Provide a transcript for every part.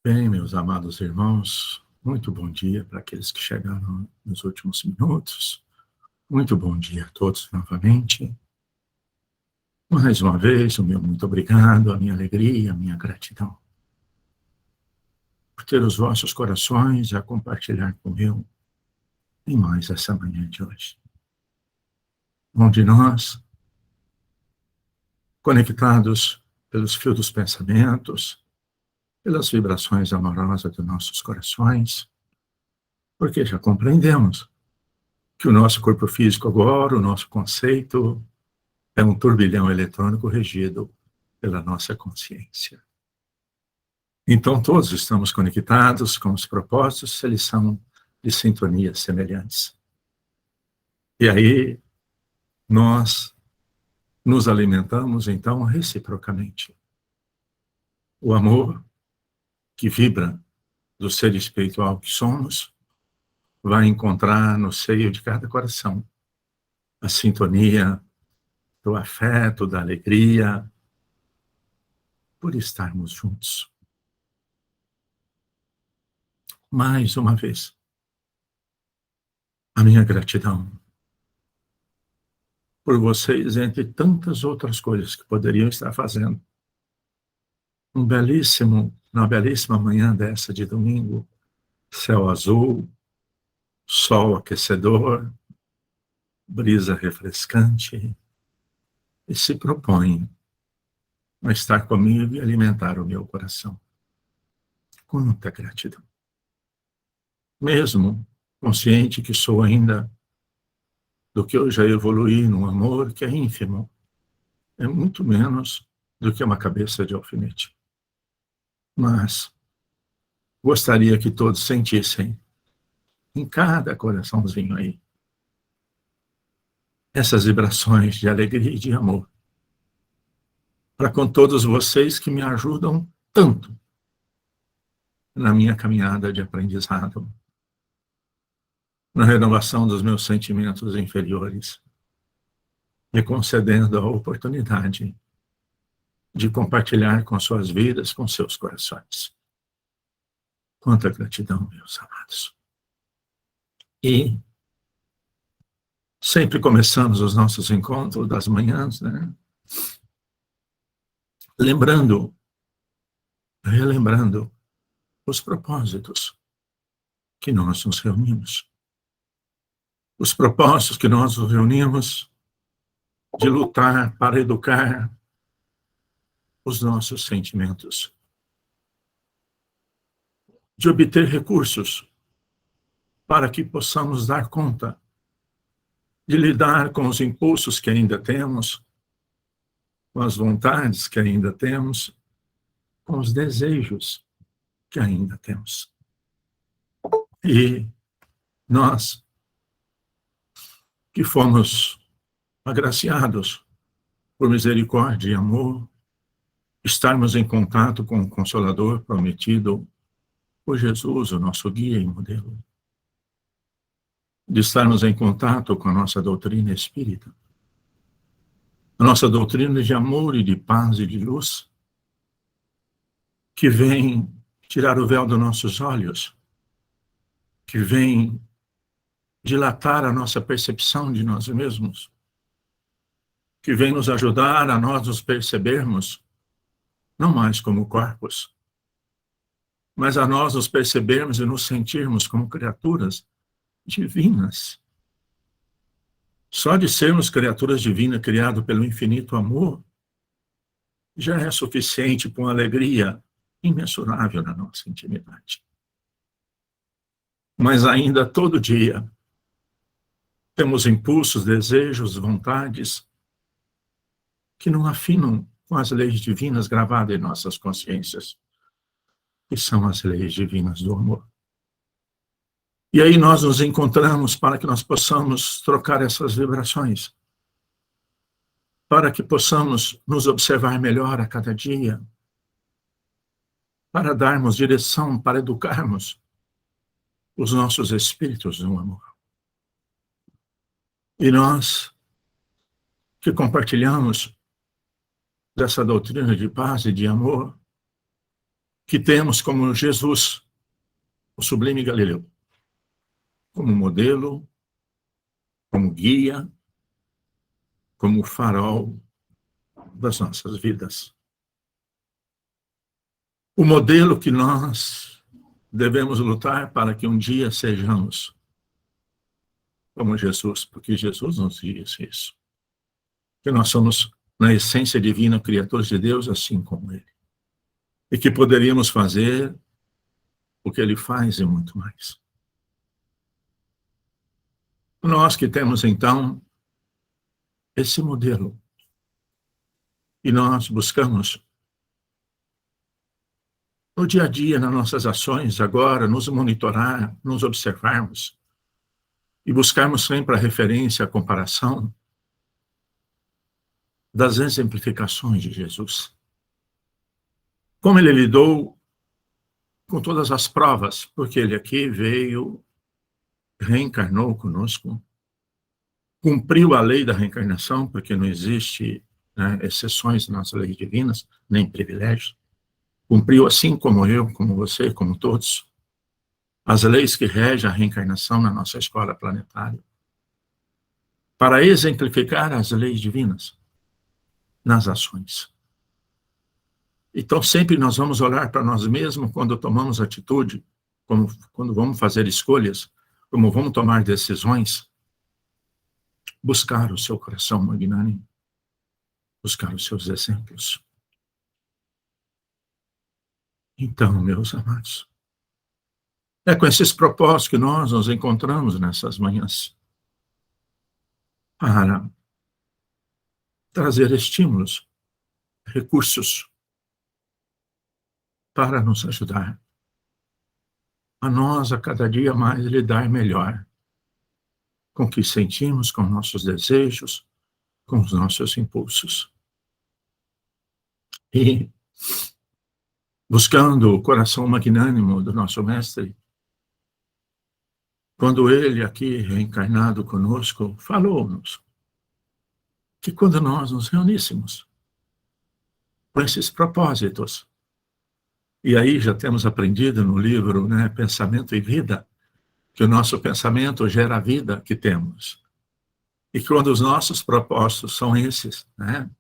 Bem, meus amados irmãos, muito bom dia para aqueles que chegaram nos últimos minutos. Muito bom dia a todos novamente. Mais uma vez, o meu muito obrigado, a minha alegria, a minha gratidão por ter os vossos corações a compartilhar comigo em mais essa manhã de hoje. Onde nós, conectados pelos fios dos pensamentos, pelas vibrações amorosas dos nossos corações, porque já compreendemos que o nosso corpo físico agora, o nosso conceito, é um turbilhão eletrônico regido pela nossa consciência. Então, todos estamos conectados com os propósitos, eles são de sintonias semelhantes. E aí, nós nos alimentamos, então, reciprocamente. O amor que vibra do ser espiritual que somos vai encontrar no seio de cada coração a sintonia do afeto, da alegria, por estarmos juntos. Mais uma vez, a minha gratidão por vocês, entre tantas outras coisas que poderiam estar fazendo. Uma belíssima manhã dessa de domingo, céu azul, sol aquecedor, brisa refrescante, e se propõem a estar comigo e alimentar o meu coração. Com muita gratidão. Mesmo consciente que sou ainda do que eu já evoluí num amor que é ínfimo, é muito menos do que uma cabeça de alfinete. Mas gostaria que todos sentissem em cada coraçãozinho aí essas vibrações de alegria e de amor, para com todos vocês que me ajudam tanto na minha caminhada de aprendizado, na renovação dos meus sentimentos inferiores, me concedendo a oportunidade de compartilhar com suas vidas, com seus corações. Quanta gratidão, meus amados. E sempre começamos os nossos encontros das manhãs, né? Relembrando os propósitos que nós nos reunimos. Os propósitos que nós nos reunimos de lutar para educar os nossos sentimentos, de obter recursos para que possamos dar conta de lidar com os impulsos que ainda temos, com as vontades que ainda temos, com os desejos que ainda temos. E nós, que fomos agraciados por misericórdia e amor, estarmos em contato com o Consolador prometido por Jesus, o nosso guia e modelo, de estarmos em contato com a nossa doutrina espírita, a nossa doutrina de amor e de paz e de luz, que vem tirar o véu dos nossos olhos, que vem dilatar a nossa percepção de nós mesmos, que vem nos ajudar a nós nos percebermos, não mais como corpos, mas a nós nos percebermos e nos sentirmos como criaturas divinas. Só de sermos criaturas divinas, criadas pelo infinito amor, já é suficiente para uma alegria imensurável na nossa intimidade. Mas ainda todo dia temos impulsos, desejos, vontades que não afinam com as leis divinas gravadas em nossas consciências, que são as leis divinas do amor. E aí nós nos encontramos para que nós possamos trocar essas vibrações, para que possamos nos observar melhor a cada dia, para darmos direção, para educarmos os nossos espíritos no amor. E nós que compartilhamos dessa doutrina de paz e de amor, que temos como Jesus, o sublime Galileu, como modelo, como guia, como farol das nossas vidas. O modelo que nós devemos lutar para que um dia sejamos como Jesus, porque Jesus nos disse isso. Que nós somos, na essência divina, criaturas de Deus, assim como Ele. E que poderíamos fazer o que Ele faz e muito mais. Nós que temos, então, esse modelo, e nós buscamos, no dia a dia, nas nossas ações, agora, nos monitorar, nos observarmos, e buscarmos sempre a referência, a comparação das exemplificações de Jesus. Como Ele lidou com todas as provas, porque Ele aqui veio, reencarnou conosco, cumpriu a lei da reencarnação, porque não existe, né, exceções nas leis divinas, nem privilégios. Cumpriu assim como eu, como você, como todos, as leis que regem a reencarnação na nossa escola planetária, para exemplificar as leis divinas nas ações. Então, sempre nós vamos olhar para nós mesmos quando tomamos atitude, quando vamos fazer escolhas, como vamos tomar decisões, buscar o seu coração magnânimo, buscar os seus exemplos. Então, meus amados, é com esses propósitos que nós nos encontramos nessas manhãs, para trazer estímulos, recursos, para nos ajudar a nós, a cada dia mais, lidar melhor com o que sentimos, com nossos desejos, com os nossos impulsos. E, buscando o coração magnânimo do nosso Mestre, quando Ele, aqui reencarnado conosco, falou-nos que quando nós nos reuníssemos com esses propósitos, e aí já temos aprendido no livro, né, Pensamento e Vida, que o nosso pensamento gera a vida que temos. E quando os nossos propósitos são esses, né,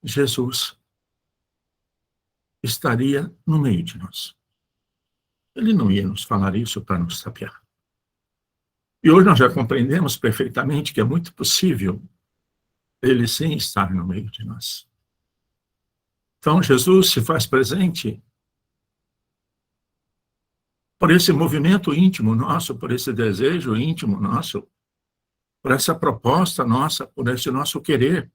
Jesus estaria no meio de nós. Ele não ia nos falar isso para nos tapear. E hoje nós já compreendemos perfeitamente que é muito possível Ele sim estar no meio de nós. Então Jesus se faz presente por esse movimento íntimo nosso, por esse desejo íntimo nosso, por essa proposta nossa, por esse nosso querer.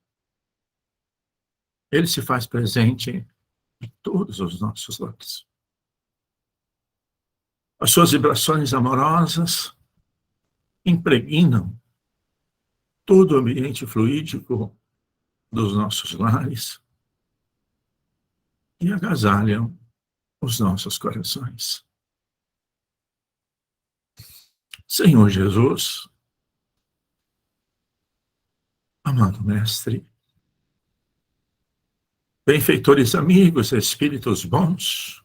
Ele se faz presente em todos os nossos lares. As suas vibrações amorosas impregnam todo o ambiente fluídico dos nossos lares e agasalham os nossos corações. Senhor Jesus, amado Mestre, benfeitores amigos, espíritos bons,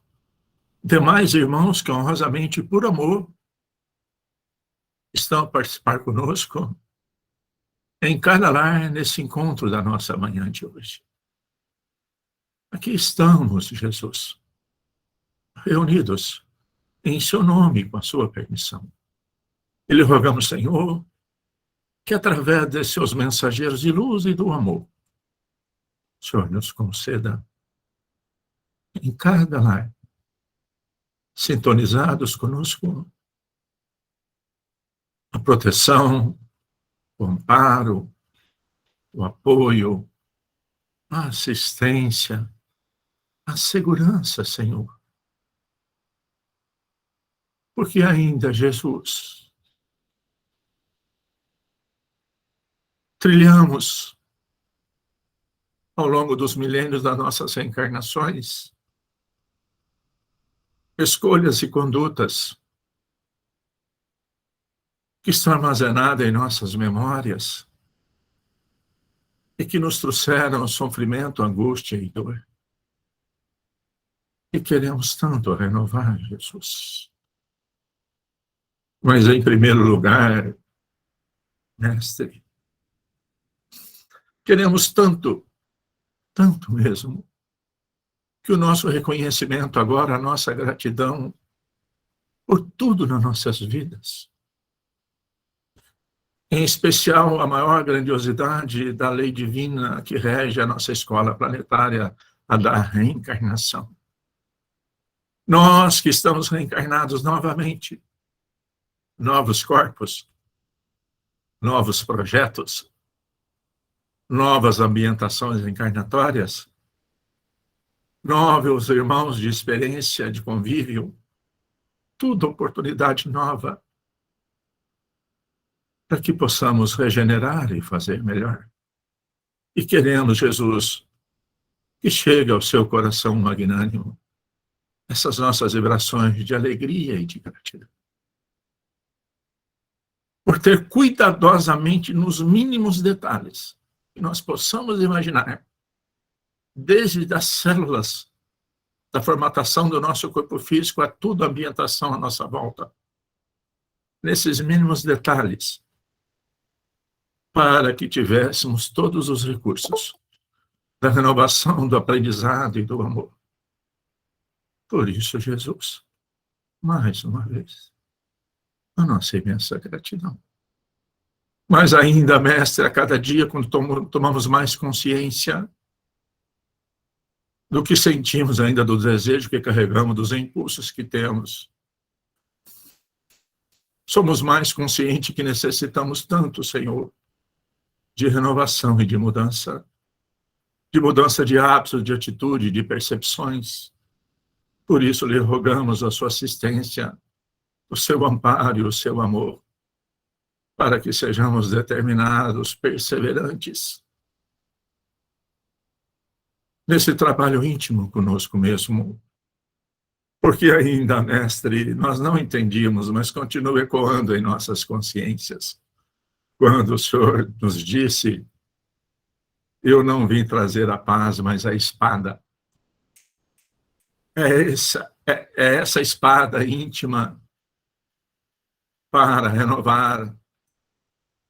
demais irmãos que honrosamente por amor estão a participar conosco em cada lar nesse encontro da nossa manhã de hoje. Aqui estamos, Jesus, reunidos em seu nome, com a sua permissão. E lhe rogamos, Senhor, que através de seus mensageiros de luz e do amor, o Senhor nos conceda em cada lar, sintonizados conosco, a proteção, o amparo, o apoio, a assistência, a segurança, Senhor. Porque ainda, Jesus, trilhamos ao longo dos milênios das nossas reencarnações escolhas e condutas que estão armazenadas em nossas memórias e que nos trouxeram sofrimento, angústia e dor. E queremos tanto renovar, Jesus. Mas, em primeiro lugar, mestre, queremos tanto, tanto mesmo, que o nosso reconhecimento agora, a nossa gratidão por tudo nas nossas vidas, em especial a maior grandiosidade da lei divina que rege a nossa escola planetária, a da reencarnação. Nós que estamos reencarnados novamente, novos corpos, novos projetos, novas ambientações encarnatórias, novos irmãos de experiência, de convívio, tudo oportunidade nova para que possamos regenerar e fazer melhor. E queremos, Jesus, que chegue ao seu coração magnânimo essas nossas vibrações de alegria e de gratidão. Por ter cuidadosamente, nos mínimos detalhes, que nós possamos imaginar, desde as células, da formatação do nosso corpo físico a toda a ambientação à nossa volta, nesses mínimos detalhes, para que tivéssemos todos os recursos da renovação, do aprendizado e do amor. Por isso, Jesus, mais uma vez, a nossa imensa gratidão. Mas ainda, mestre, a cada dia, quando tomamos mais consciência do que sentimos ainda, do desejo que carregamos, dos impulsos que temos, somos mais conscientes que necessitamos tanto, Senhor, de renovação e de mudança de hábitos, de atitude, de percepções. Por isso, lhe rogamos a sua assistência, o seu amparo e o seu amor, para que sejamos determinados, perseverantes, nesse trabalho íntimo conosco mesmo. Porque ainda, mestre, nós não entendíamos, mas continua ecoando em nossas consciências. Quando o Senhor nos disse: eu não vim trazer a paz, mas a espada. É essa espada íntima para renovar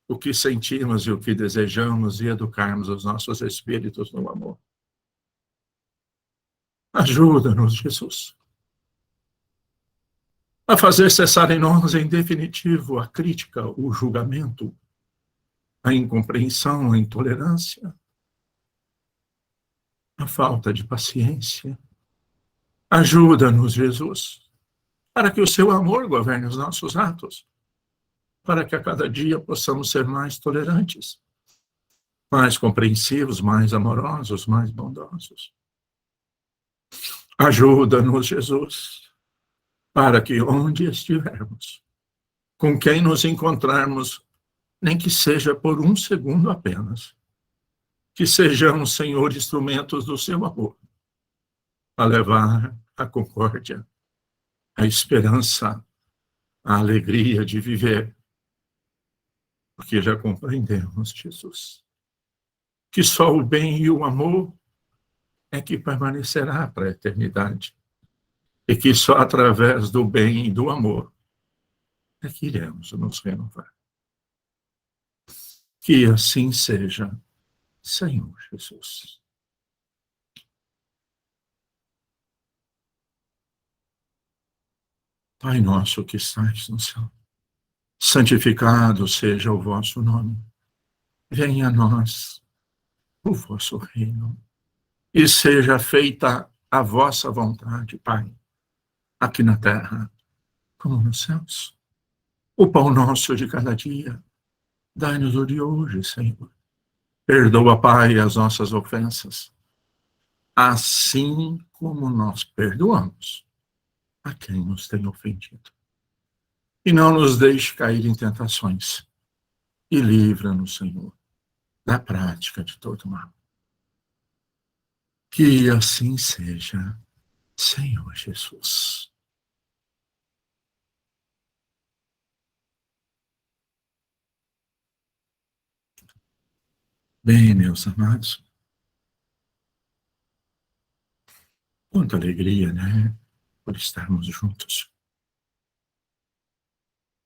o que sentimos e o que desejamos e educarmos os nossos espíritos no amor. Ajuda-nos, Jesus, a fazer cessar em nós, em definitivo, a crítica, o julgamento, a incompreensão, a intolerância, a falta de paciência. Ajuda-nos, Jesus, para que o seu amor governe os nossos atos, para que a cada dia possamos ser mais tolerantes, mais compreensivos, mais amorosos, mais bondosos. Ajuda-nos, Jesus, para que onde estivermos, com quem nos encontrarmos, nem que seja por um segundo apenas, que sejamos, Senhor, instrumentos do seu amor, a levar a concórdia, a esperança, a alegria de viver, porque já compreendemos, Jesus, que só o bem e o amor é que permanecerá para a eternidade, e que só através do bem e do amor é que iremos nos renovar. Que assim seja, Senhor Jesus. Pai nosso que estais no céu, santificado seja o vosso nome. Venha a nós o vosso reino, e seja feita a vossa vontade, Pai, aqui na terra como nos céus. O pão nosso de cada dia, dai-nos o de hoje, Senhor. Perdoa, Pai, as nossas ofensas, assim como nós perdoamos a quem nos tem ofendido. E não nos deixe cair em tentações, e livra-nos, Senhor, da prática de todo mal. Que assim seja, Senhor Jesus. Bem, meus amados, Quanta alegria, né? Por estarmos juntos,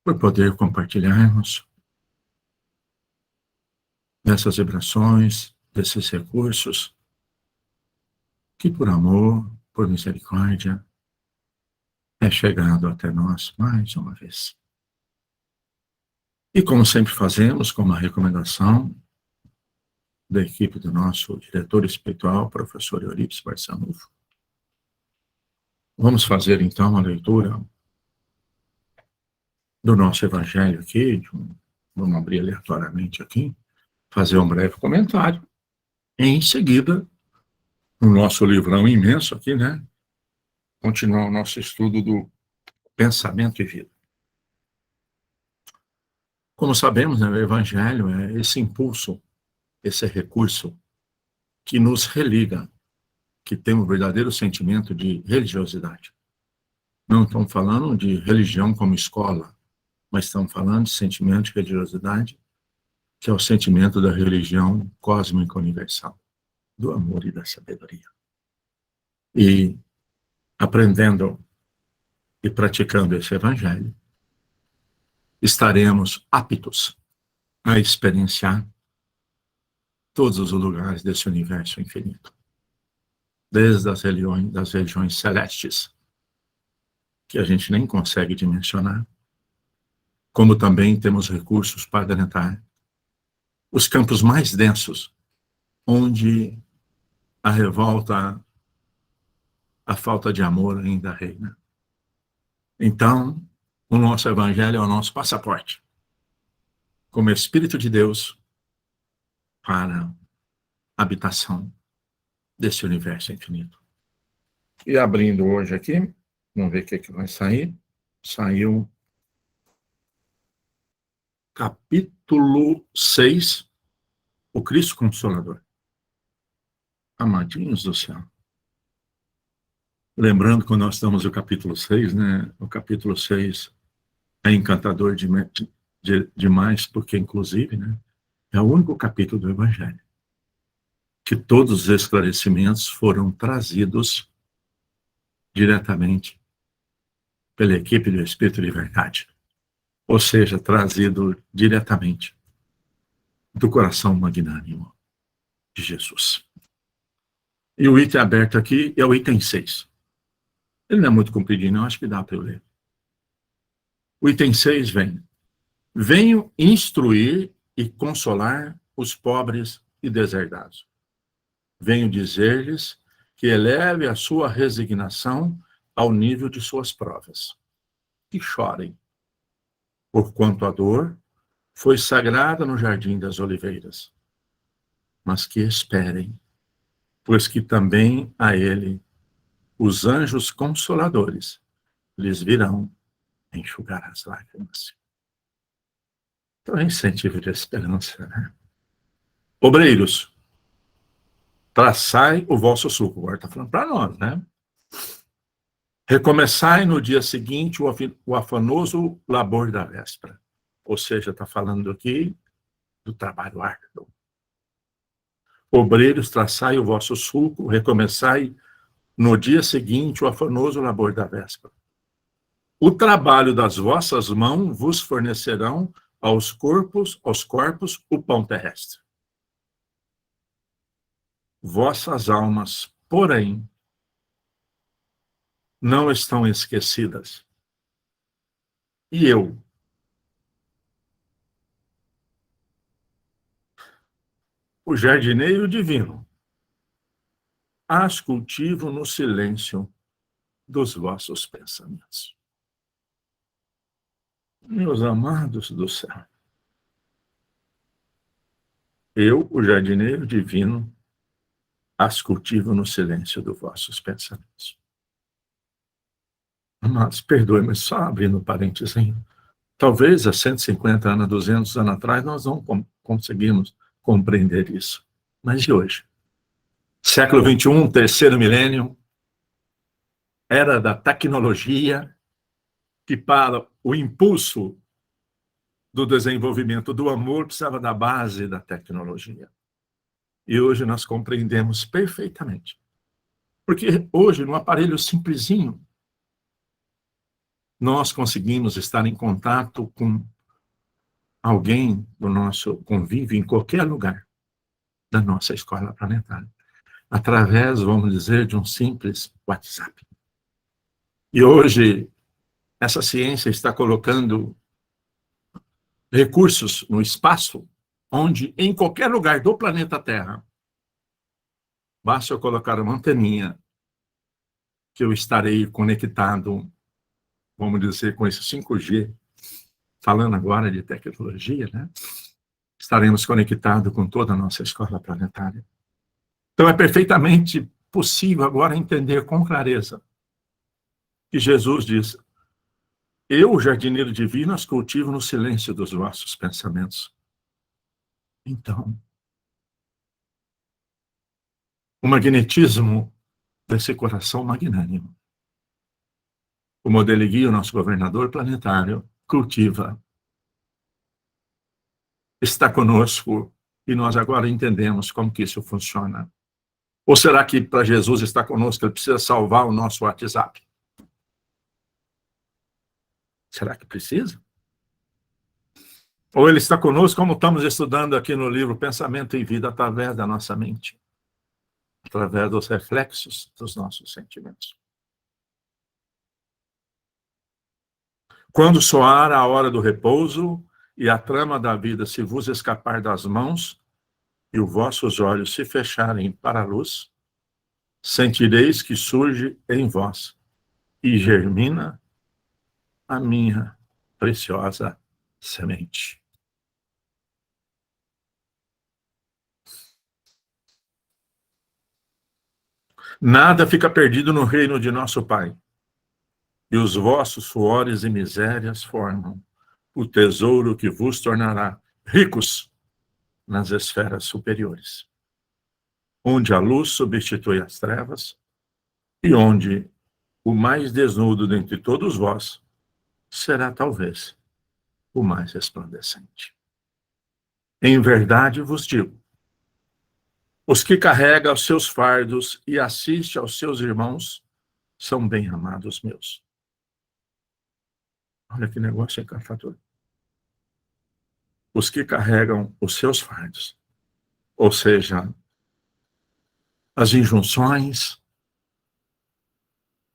por poder compartilharmos dessas vibrações, desses recursos que, por amor, por misericórdia, é chegado até nós mais uma vez. E como sempre fazemos, com uma recomendação da equipe do nosso diretor espiritual, professor Eurípides Barçanufo, vamos fazer então a leitura do nosso evangelho aqui, vamos abrir aleatoriamente aqui, fazer um breve comentário. E em seguida, no nosso livrão imenso aqui, né, continuar o nosso estudo do pensamento e vida. Como sabemos, né, o evangelho é esse impulso, esse recurso que nos religa, que tem um verdadeiro sentimento de religiosidade. Não estamos falando de religião como escola, mas estamos falando de sentimento de religiosidade, que é o sentimento da religião cósmica universal, do amor e da sabedoria. E aprendendo e praticando esse evangelho, estaremos aptos a experienciar todos os lugares desse universo infinito. Desde as regiões celestes, que a gente nem consegue dimensionar, como também temos recursos para adentrar os campos mais densos, onde a revolta, a falta de amor ainda reina. Então, o nosso evangelho é o nosso passaporte, como Espírito de Deus, para a habitação desse universo infinito. E abrindo hoje aqui, vamos ver o que vai sair. Saiu capítulo 6, o Cristo Consolador. Amadinhos do céu. Lembrando que nós estamos no capítulo 6, né? O capítulo 6 é encantador demais, porque, inclusive, né, é o único capítulo do Evangelho que todos os esclarecimentos foram trazidos diretamente pela equipe do Espírito de Verdade. Ou seja, trazido diretamente do coração magnânimo de Jesus. E o item aberto aqui é o item 6. Ele não é muito compridinho, não, acho que dá para eu ler. O item 6 vem: venho instruir e consolar os pobres e deserdados. Venho dizer-lhes que eleve a sua resignação ao nível de suas provas. Que chorem, porquanto a dor foi sagrada no jardim das oliveiras. Mas que esperem, pois que também a ele os anjos consoladores lhes virão enxugar as lágrimas. Então é incentivo de esperança, né? Obreiros, traçai o vosso suco. Agora está falando para nós, né? Recomeçai no dia seguinte o afanoso labor da véspera. Ou seja, está falando aqui do trabalho árduo. Obreiros, traçai o vosso sulco, recomeçai no dia seguinte o afanoso labor da véspera. O trabalho das vossas mãos vos fornecerão aos corpos o pão terrestre. Vossas almas, porém, não estão esquecidas. E eu, o jardineiro divino, as cultivo no silêncio dos vossos pensamentos. Meus amados do céu, eu, o jardineiro divino, as cultivo no silêncio dos vossos pensamentos. Amados, perdoe, mas só abrindo um parênteses, talvez há 150 anos, 200 anos atrás, nós não conseguimos compreender isso. Mas e hoje? Século XXI, terceiro milênio, era da tecnologia, que para o impulso do desenvolvimento do amor precisava da base da tecnologia. E hoje nós compreendemos perfeitamente Porque hoje, no aparelho simplesinho, nós conseguimos estar em contato com alguém do nosso convívio em qualquer lugar da nossa escola planetária, através, vamos dizer, de um simples WhatsApp. E hoje, essa ciência está colocando recursos no espaço, onde, em qualquer lugar do planeta Terra, basta eu colocar uma anteninha, que eu estarei conectado, vamos dizer, com esse 5G, falando agora de tecnologia, né? Estaremos conectados com toda a nossa escola planetária. Então, é perfeitamente possível agora entender com clareza que Jesus diz: eu, o jardineiro divino, as cultivo no silêncio dos vossos pensamentos. Então, o magnetismo desse coração magnânimo, como Odelegui, o nosso governador planetário, cultiva, está conosco, e nós agora entendemos como que isso funciona. Ou será que para Jesus estar conosco, ele precisa salvar o nosso WhatsApp? Será que precisa? Ou ele está conosco, como estamos estudando aqui no livro Pensamento e Vida, através da nossa mente, através dos reflexos dos nossos sentimentos. Quando soar a hora do repouso e a trama da vida se vos escapar das mãos e os vossos olhos se fecharem para a luz, sentireis que surge em vós e germina a minha preciosa semente. Nada fica perdido no reino de nosso Pai, e os vossos suores e misérias formam o tesouro que vos tornará ricos nas esferas superiores, onde a luz substitui as trevas e onde o mais desnudo dentre todos vós será talvez o mais resplandecente. Em verdade vos digo, os que carregam os seus fardos e assistem aos seus irmãos são bem-amados meus. Olha que negócio encantador. Os que carregam os seus fardos, ou seja, as injunções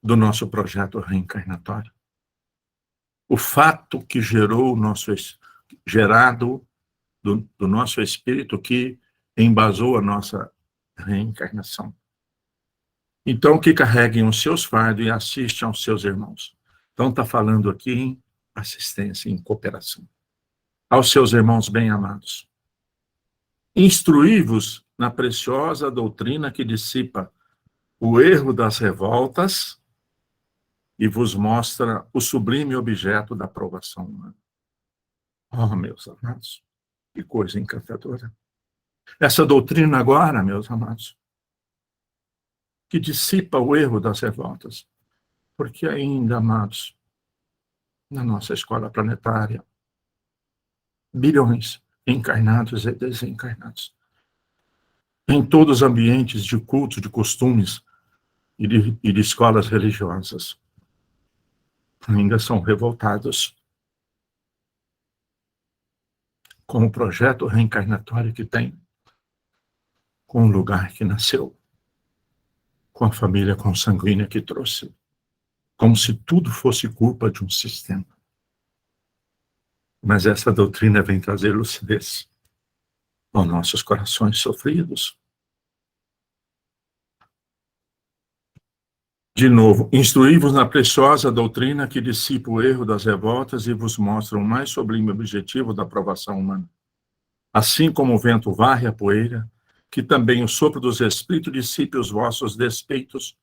do nosso projeto reencarnatório. O fato que gerou o nosso, gerado do nosso espírito que embasou a nossa reencarnação. Então, que carreguem os seus fardos e assistam aos seus irmãos. Então, está falando aqui em assistência, em cooperação. Aos seus irmãos bem-amados. Instruí-vos na preciosa doutrina que dissipa o erro das revoltas e vos mostra o sublime objeto da aprovação humana. Oh, meus amados, que coisa encantadora. Essa doutrina agora, meus amados, que dissipa o erro das revoltas, porque ainda, amados, na nossa escola planetária, bilhões encarnados e desencarnados, em todos os ambientes de culto, de costumes e de escolas religiosas, ainda são revoltados com o projeto reencarnatório que tem, com o lugar que nasceu, com a família consanguínea que trouxe, como se tudo fosse culpa de um sistema. Mas essa doutrina vem trazer lucidez aos nossos corações sofridos. De novo, instruí-vos na preciosa doutrina que dissipa o erro das revoltas e vos mostra o mais sublime objetivo da aprovação humana. Assim como o vento varre a poeira, que também o sopro dos espíritos dissipe os vossos despeitos,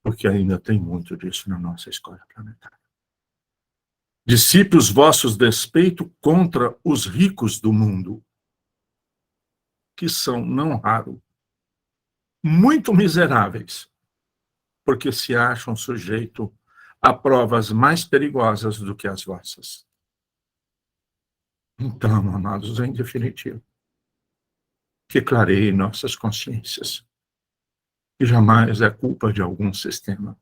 porque ainda tem muito disso na nossa escola planetária. Dissipe os vossos despeitos contra os ricos do mundo, que são, não raro, muito miseráveis, porque se acham sujeitos a provas mais perigosas do que as vossas. Então, amados, em definitivo, que clareie nossas consciências, E jamais é culpa de algum sistema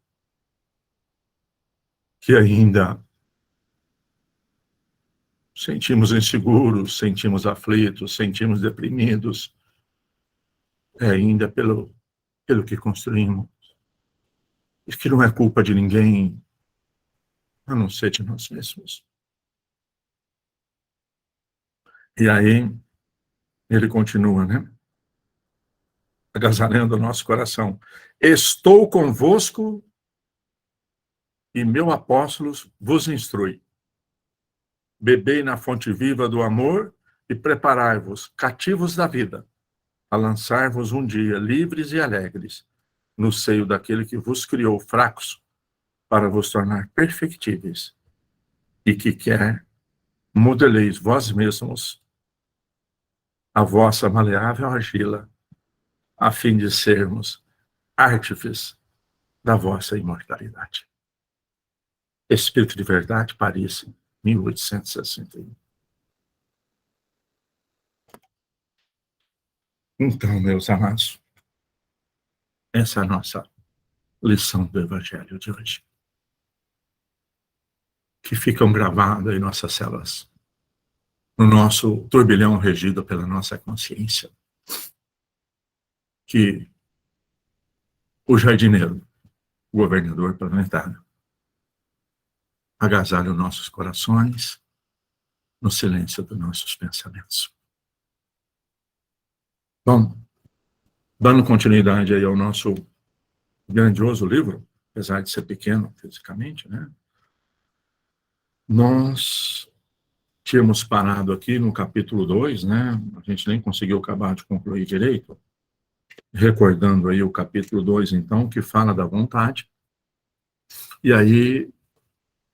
que ainda sentimos inseguros, sentimos aflitos, sentimos deprimidos, é ainda pelo que construímos. E que não é culpa de ninguém, a não ser de nós mesmos. E aí, ele continua, né? Agasalhando o nosso coração. Estou convosco e meu apóstolo vos instrui. Bebei na fonte viva do amor e preparai-vos, cativos da vida, a lançar-vos um dia livres e alegres no seio daquele que vos criou fracos para vos tornar perfectíveis e que quer modeleis vós mesmos a vossa maleável argila a fim de sermos artífices da vossa imortalidade. Espírito de Verdade, Paris, 1861. Então, meus amados, essa é a nossa lição do Evangelho de hoje, que ficam gravadas em nossas células, no nosso turbilhão regido pela nossa consciência, que o jardineiro, o governador planetário, agasalha os nossos corações no silêncio dos nossos pensamentos. Bom, dando continuidade aí ao nosso grandioso livro, apesar de ser pequeno fisicamente, né? Nós tínhamos parado aqui no capítulo 2, né? A gente nem conseguiu acabar de concluir direito. Recordando aí o capítulo 2, então, que fala da vontade. E aí,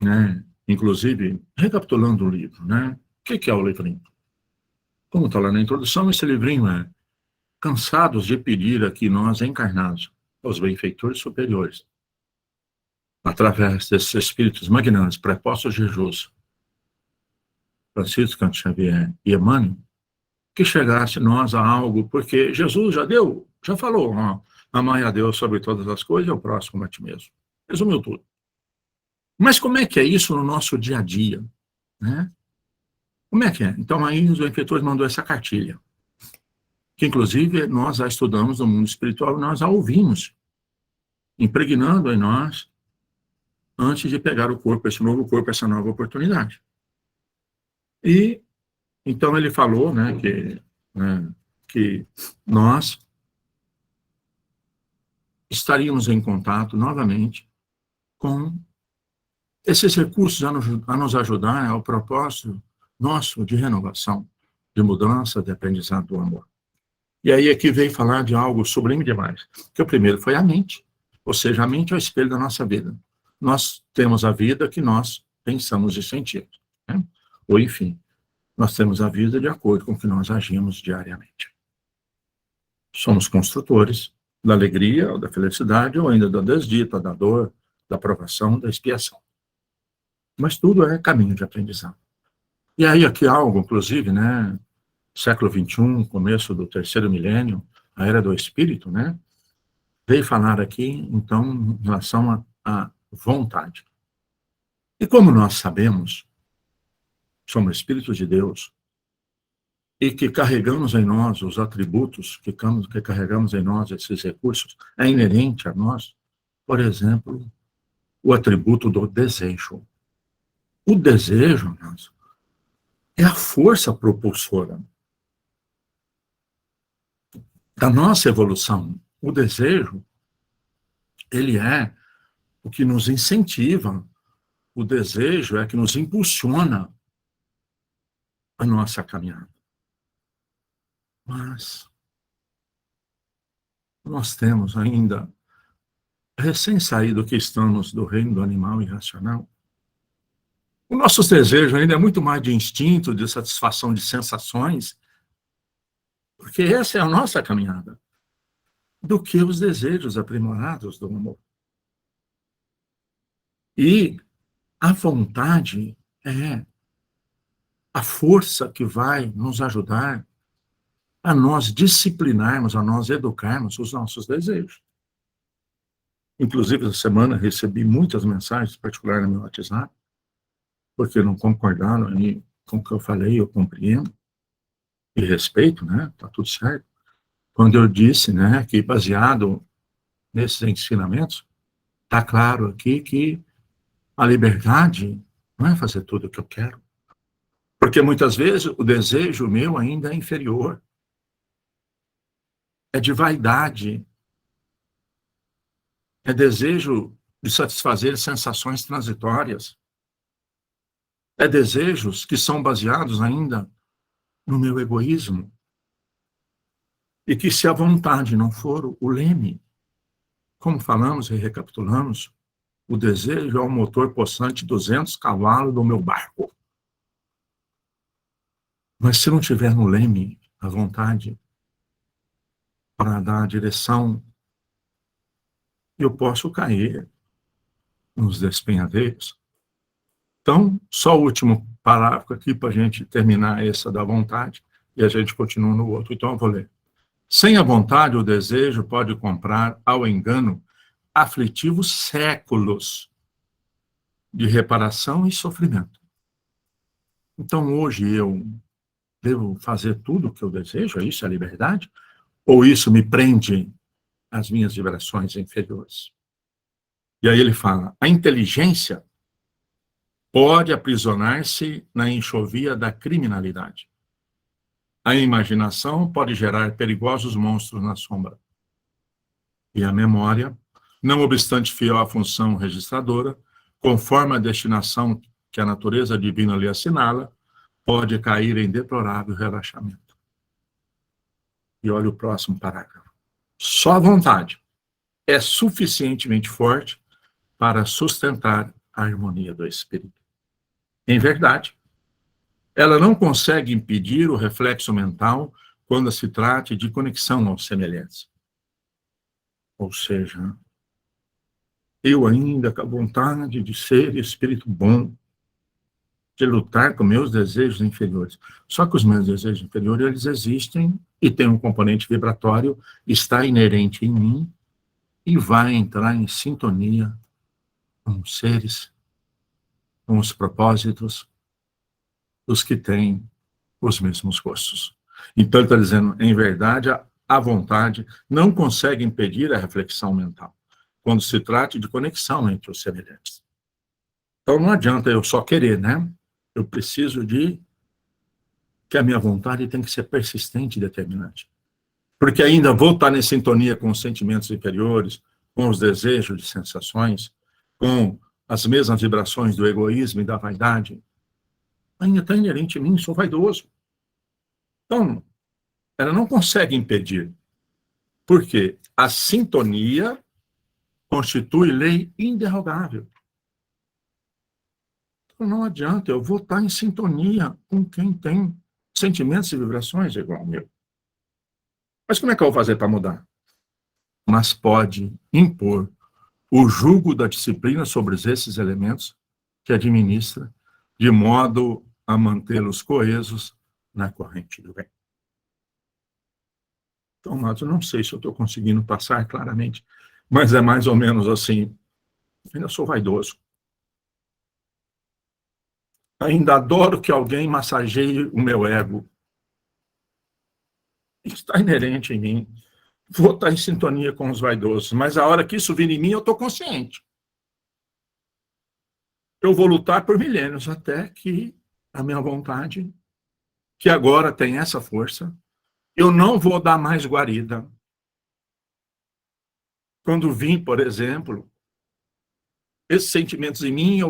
né, inclusive, recapitulando o livro, né? O que é o livrinho? Como está lá na introdução, esse livrinho é cansados de pedir aqui nós encarnados, os benfeitores superiores, através desses espíritos magnânicos, prepostos de Jesus, Francisco Canto Xavier e Emmanuel, que chegasse nós a algo, porque Jesus já deu, já falou, ó, amai a Deus sobre todas as coisas e ao próximo como a ti mesmo. Resumiu tudo. Mas como é que é isso no nosso dia a dia? Né? Como é que é? Então aí os benfeitores mandou essa cartilha, que inclusive nós já estudamos no mundo espiritual, nós já ouvimos, impregnando em nós, antes de pegar o corpo, esse novo corpo, essa nova oportunidade. E, então, ele falou, né, que nós estaríamos em contato novamente com esses recursos a nos ajudar ao propósito nosso de renovação, de mudança, de aprendizado do amor. E aí aqui veio falar de algo sublime demais, que o primeiro foi a mente, ou seja, a mente é o espelho da nossa vida. Nós temos a vida que nós pensamos e sentimos, né? Ou enfim, nós temos a vida de acordo com o que nós agimos diariamente. Somos construtores da alegria, ou da felicidade, ou ainda da desdita, da dor, da provação, da expiação. Mas tudo é caminho de aprendizado. E aí aqui algo, inclusive, né, século XXI, começo do terceiro milênio, a era do espírito, né, veio falar aqui, então, em relação à vontade. E como nós sabemos, somos espíritos de Deus, e que carregamos em nós os atributos, que carregamos em nós esses recursos, é inerente a nós, por exemplo, o atributo do desejo. O desejo, nós, é a força propulsora da nossa evolução. O desejo, ele é o que nos incentiva, o desejo é que nos impulsiona a nossa caminhada. Mas nós temos ainda, recém-saído que estamos do reino do animal irracional, o nosso desejo ainda é muito mais de instinto, de satisfação de sensações, porque essa é a nossa caminhada, do que os desejos aprimorados do amor. E a vontade é a força que vai nos ajudar a nós disciplinarmos, a nós educarmos os nossos desejos. Inclusive, essa semana recebi muitas mensagens, particular no meu WhatsApp, porque não concordaram aí com o que eu falei, eu compreendo e respeito, né? Tá tudo certo. Quando eu disse, né, que baseado nesses ensinamentos, tá claro aqui que a liberdade não é fazer tudo o que eu quero. Porque muitas vezes o desejo meu ainda é inferior. É de vaidade. É desejo de satisfazer sensações transitórias. É desejos que são baseados ainda no meu egoísmo. E que se a vontade não for o leme, como falamos e recapitulamos, o desejo é o motor possante 200 cavalos do meu barco. Mas se não tiver no leme a vontade para dar a direção, eu posso cair nos despenhadeiros. Então, só o último parágrafo aqui para a gente terminar essa da vontade e a gente continua no outro. Então, eu vou ler. Sem a vontade, o desejo pode comprar ao engano aflitivos séculos de reparação e sofrimento. Então, hoje eu devo fazer tudo o que eu desejo? Isso é liberdade? Ou isso me prende às minhas vibrações inferiores? E aí ele fala, a inteligência pode aprisionar-se na enxovia da criminalidade. A imaginação pode gerar perigosos monstros na sombra. E a memória, não obstante fiel à função registradora, conforme a destinação que a natureza divina lhe assinala, pode cair em deplorável relaxamento. E olha o próximo parágrafo. Só a vontade é suficientemente forte para sustentar a harmonia do espírito. Em verdade, ela não consegue impedir o reflexo mental quando se trate de conexão aos semelhantes. Ou seja, eu ainda com a vontade de ser espírito bom, de lutar com meus desejos inferiores. Só que os meus desejos inferiores, eles existem e têm um componente vibratório, está inerente em mim e vai entrar em sintonia com os seres, com os propósitos dos que têm os mesmos gostos. Então, ele está dizendo, em verdade, a vontade não consegue impedir a reflexão mental, quando se trata de conexão entre os semelhantes. Então, não adianta eu só querer, né? Eu preciso de que a minha vontade tem que ser persistente e determinante. Porque ainda vou estar em sintonia com os sentimentos inferiores, com os desejos de sensações, com as mesmas vibrações do egoísmo e da vaidade. Ainda está inerente em mim, sou vaidoso. Então, ela não consegue impedir. Porque a sintonia constitui lei inderrogável. Então, não adianta, eu vou estar em sintonia com quem tem sentimentos e vibrações igual ao meu. Mas como é que eu vou fazer para mudar? Mas pode impor o jugo da disciplina sobre esses elementos que administra, de modo a mantê-los coesos na corrente do bem. Então, mas eu não sei se eu estou conseguindo passar claramente, mas é mais ou menos assim. Ainda sou vaidoso. Ainda adoro que alguém massageie o meu ego. Isso está inerente em mim. Vou estar em sintonia com os vaidosos, mas a hora que isso vir em mim, eu estou consciente. Eu vou lutar por milênios até que a minha vontade, que agora tem essa força, eu não vou dar mais guarida. Quando vim, por exemplo, esses sentimentos em mim,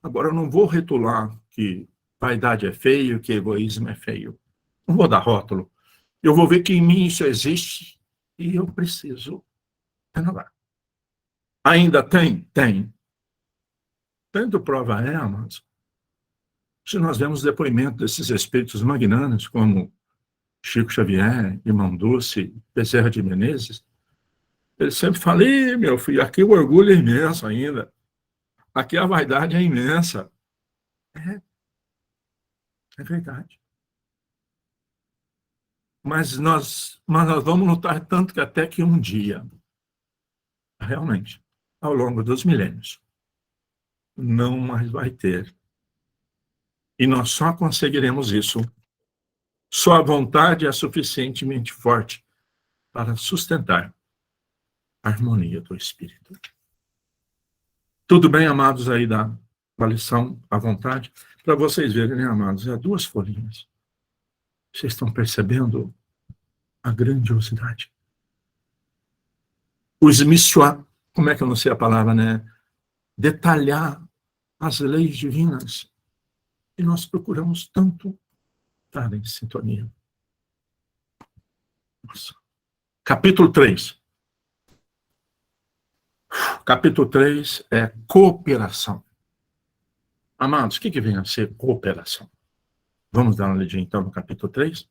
agora eu não vou retolar que vaidade é feio, que egoísmo é feio. Não vou dar rótulo. Eu vou ver que em mim isso existe e eu preciso renovar. Ainda tem? Tem. Tanto prova é, amados, se nós vemos depoimento desses espíritos magnânicos, como Chico Xavier, Irmão Dulce, Bezerra de Menezes, ele sempre fala, meu filho, aqui o orgulho é imenso ainda. Aqui a vaidade é imensa. É verdade. Mas nós vamos lutar tanto que até que um dia realmente, ao longo dos milênios, não mais vai ter. E nós só conseguiremos isso. Só a vontade é suficientemente forte para sustentar a harmonia do espírito. Tudo bem, amados, aí da lição à vontade? Para vocês verem, né, amados, é 2 folhinhas. Vocês estão percebendo a grandiosidade? Os missioar, como é que eu não sei a palavra, né? Detalhar as leis divinas. E nós procuramos tanto estar em sintonia. Nossa. Capítulo 3. Capítulo 3 é cooperação. Amados, o que vem a ser cooperação? Vamos dar uma olhadinha, então, no capítulo 3.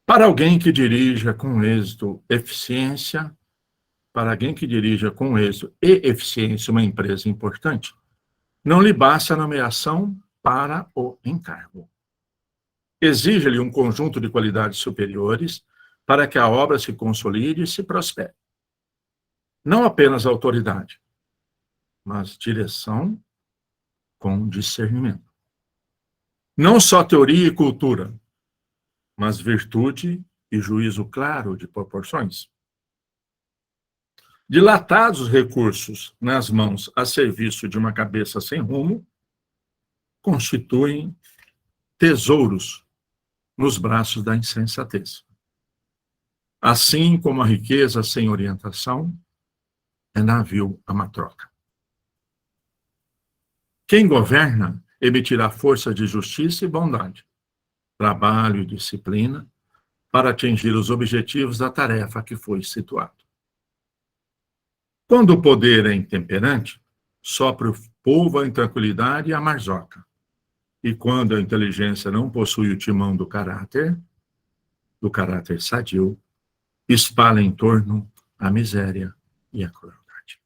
Para alguém que dirija com êxito eficiência, para alguém que dirija com êxito e eficiência uma empresa importante, não lhe basta a nomeação para o encargo. Exige-lhe um conjunto de qualidades superiores para que a obra se consolide e se prospere. Não apenas autoridade, mas direção com discernimento. Não só teoria e cultura, mas virtude e juízo claro de proporções. Dilatados os recursos nas mãos a serviço de uma cabeça sem rumo, constituem tesouros nos braços da insensatez. Assim como a riqueza sem orientação é navio a matroca. Quem governa emitirá força de justiça e bondade, trabalho e disciplina para atingir os objetivos da tarefa que foi situado. Quando o poder é intemperante, sopra o povo a intranquilidade e a marzoca. E quando a inteligência não possui o timão do caráter sadio, espalha em torno a miséria e a crueldade.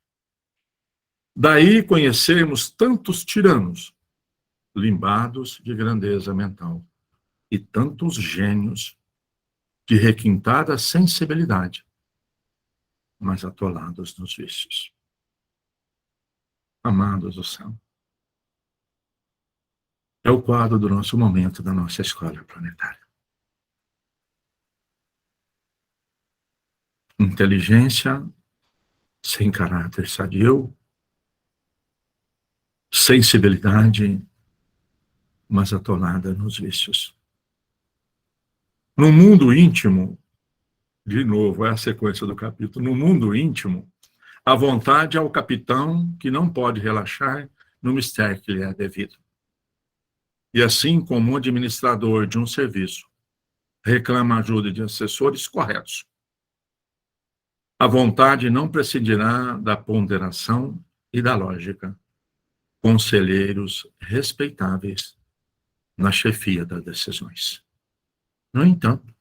Daí conhecermos tantos tiranos, limbados de grandeza mental, e tantos gênios de requintada sensibilidade, mas atolados nos vícios. Amados do céu, é o quadro do nosso momento, da nossa escola planetária. Inteligência sem caráter sadio, sensibilidade, mas atolada nos vícios. No mundo íntimo, de novo, é a sequência do capítulo, no mundo íntimo, a vontade é o capitão que não pode relaxar no mistério que lhe é devido. E assim como o administrador de um serviço reclama a ajuda de assessores corretos, a vontade não prescindirá da ponderação e da lógica, conselheiros respeitáveis na chefia das decisões. No entanto,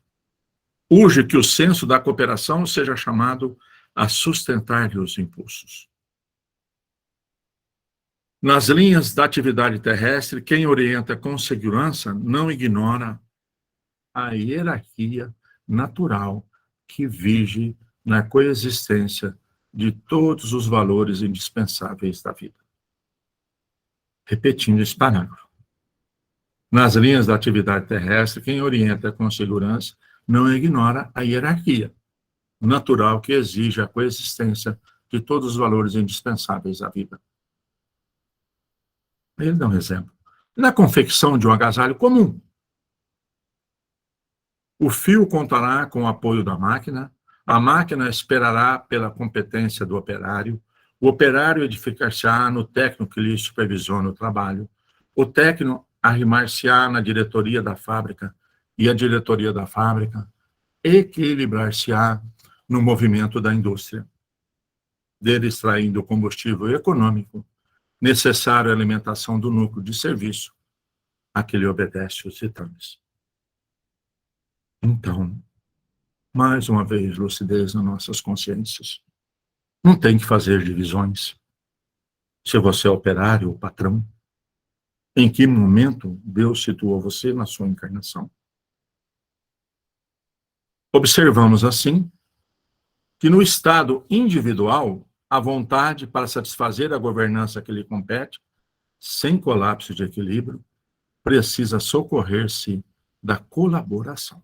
urge que o senso da cooperação seja chamado a sustentar-lhe os impulsos. Nas linhas da atividade terrestre, quem orienta com segurança não ignora a hierarquia natural que vige na coexistência de todos os valores indispensáveis da vida. Repetindo esse parágrafo. Nas linhas da atividade terrestre, quem orienta com segurança não ignora a hierarquia natural que exige a coexistência de todos os valores indispensáveis à vida. Ele dá um exemplo. Na confecção de um agasalho comum, o fio contará com o apoio da máquina, a máquina esperará pela competência do operário, o operário edificar-se-á no técnico que lhe supervisiona o trabalho, o técnico arrimar-se-á na diretoria da fábrica e a diretoria da fábrica equilibrar-se-á no movimento da indústria, dele extraindo o combustível econômico necessário à alimentação do núcleo de serviço a que lhe obedece os ditames. Então, mais uma vez, lucidez nas nossas consciências. Não tem que fazer divisões. Se você é operário ou patrão, em que momento Deus situou você na sua encarnação? Observamos assim que no estado individual, a vontade para satisfazer a governança que lhe compete, sem colapso de equilíbrio, precisa socorrer-se da colaboração,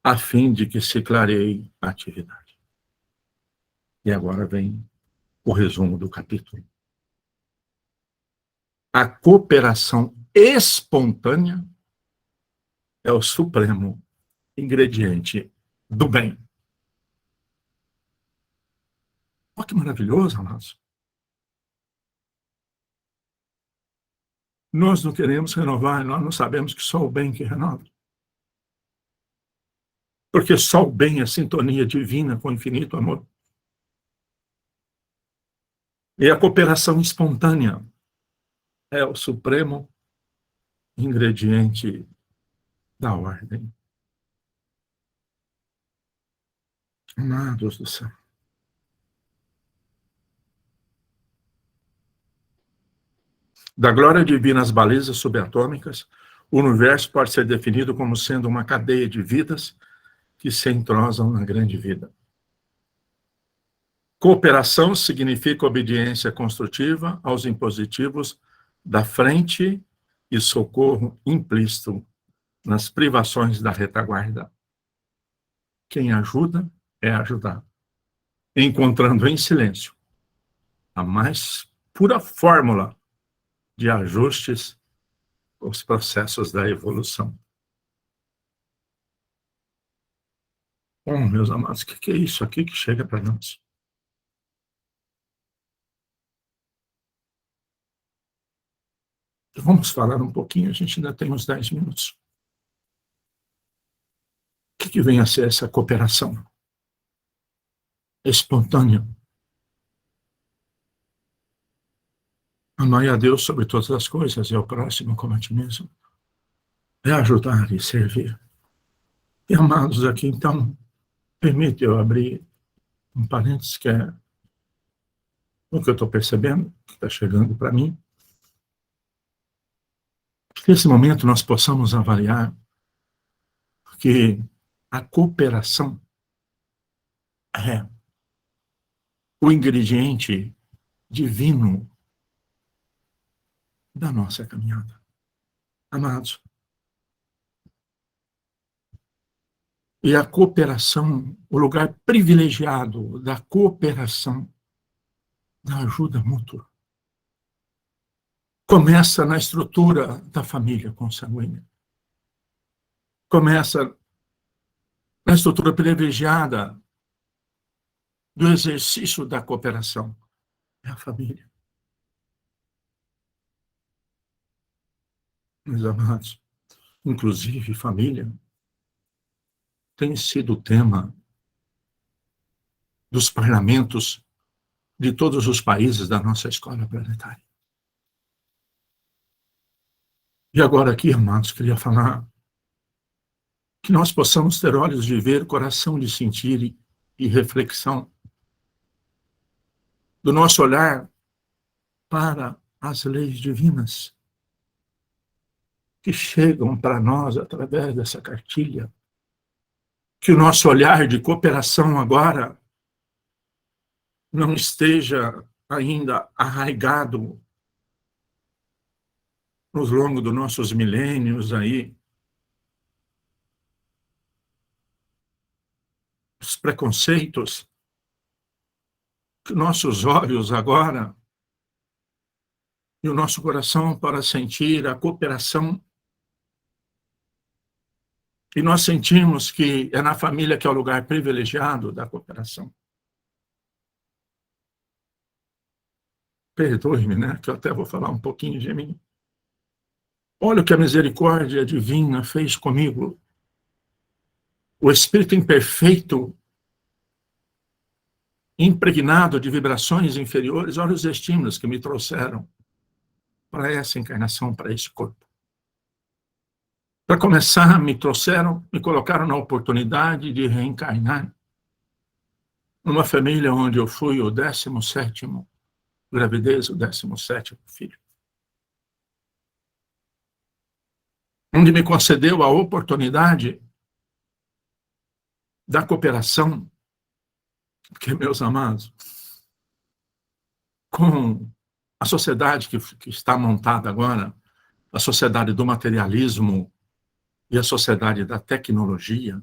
a fim de que se clareie a atividade. E agora vem o resumo do capítulo. A cooperação espontânea é o supremo ingrediente do bem. Olha que maravilhoso, amados. Nós não queremos renovar, nós não sabemos que só o bem que renova. Porque só o bem é sintonia divina com o infinito amor. E a cooperação espontânea é o supremo ingrediente da ordem. Amados do céu. Da glória divina às balizas subatômicas, o universo pode ser definido como sendo uma cadeia de vidas que se entrosam na grande vida. Cooperação significa obediência construtiva aos impositivos da frente e socorro implícito nas privações da retaguarda. Quem ajuda é ajudado, encontrando em silêncio a mais pura fórmula de ajustes aos processos da evolução. Bom, meus amados, o que é isso aqui que chega para nós? Vamos falar um pouquinho, a gente ainda tem uns 10 minutos. O que vem a ser essa cooperação espontânea? Amar a Deus sobre todas as coisas e ao próximo como a ti mesmo. É ajudar e servir. E amados, aqui então, permite eu abrir um parênteses que é o que eu estou percebendo, que está chegando para mim. Que nesse momento nós possamos avaliar que a cooperação é o ingrediente divino da nossa caminhada. Amados, e a cooperação, o lugar privilegiado da cooperação, da ajuda mútua, começa na estrutura da família consanguínea. Começa na estrutura privilegiada do exercício da cooperação. É a família. Meus amados, inclusive família, tem sido o tema dos parlamentos de todos os países da nossa escola planetária. E agora aqui, amados, queria falar que nós possamos ter olhos de ver, coração de sentir e reflexão do nosso olhar para as leis divinas que chegam para nós através dessa cartilha. Que o nosso olhar de cooperação agora não esteja ainda arraigado ao longo dos nossos milênios aí, os preconceitos, que nossos olhos agora e o nosso coração para sentir a cooperação. E nós sentimos que é na família que é o lugar privilegiado da cooperação. Perdoe-me, né, que eu até vou falar um pouquinho de mim. Olha o que a misericórdia divina fez comigo. O espírito imperfeito, impregnado de vibrações inferiores, olha os estímulos que me trouxeram para essa encarnação, para esse corpo. Para começar, me colocaram na oportunidade de reencarnar numa família onde eu fui o 17º gravidez, o 17º filho. Onde me concedeu a oportunidade da cooperação Porque, meus amados, com a sociedade que está montada agora, a sociedade do materialismo e a sociedade da tecnologia,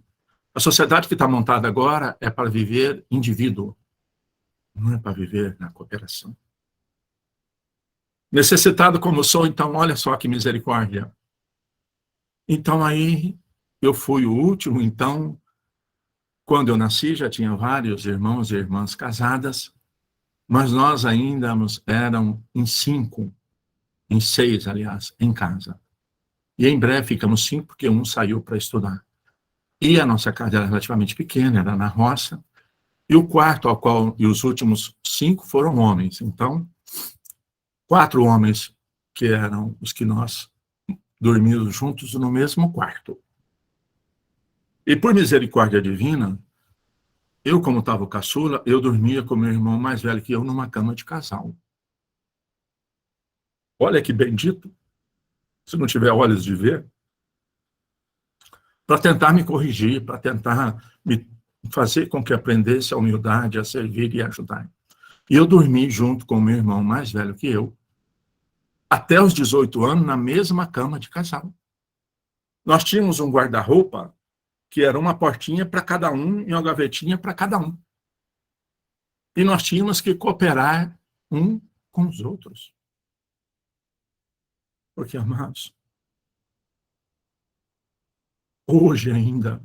a sociedade que está montada agora é para viver indivíduo, não é para viver na cooperação. Necessitado como sou, então, olha só que misericórdia. Então, aí, eu fui o último, então, quando eu nasci, já tinha vários irmãos e irmãs casadas, mas nós ainda éramos em 5, em 6, aliás, em casa. E em breve ficamos 5, porque um saiu para estudar. E a nossa casa era relativamente pequena, era na roça, e o quarto e os últimos 5 foram homens. Então, 4 homens que eram os que nós dormíamos juntos no mesmo quarto. E por misericórdia divina, eu, como estava o caçula, eu dormia com meu irmão mais velho que eu numa cama de casal. Olha que bendito, se não tiver olhos de ver, para tentar me corrigir, para tentar me fazer com que aprendesse a humildade, a servir e a ajudar. E eu dormi junto com o meu irmão mais velho que eu, até os 18 anos, na mesma cama de casal. Nós tínhamos um guarda-roupa que era uma portinha para cada um e uma gavetinha para cada um. E nós tínhamos que cooperar um com os outros. Porque, amados, hoje ainda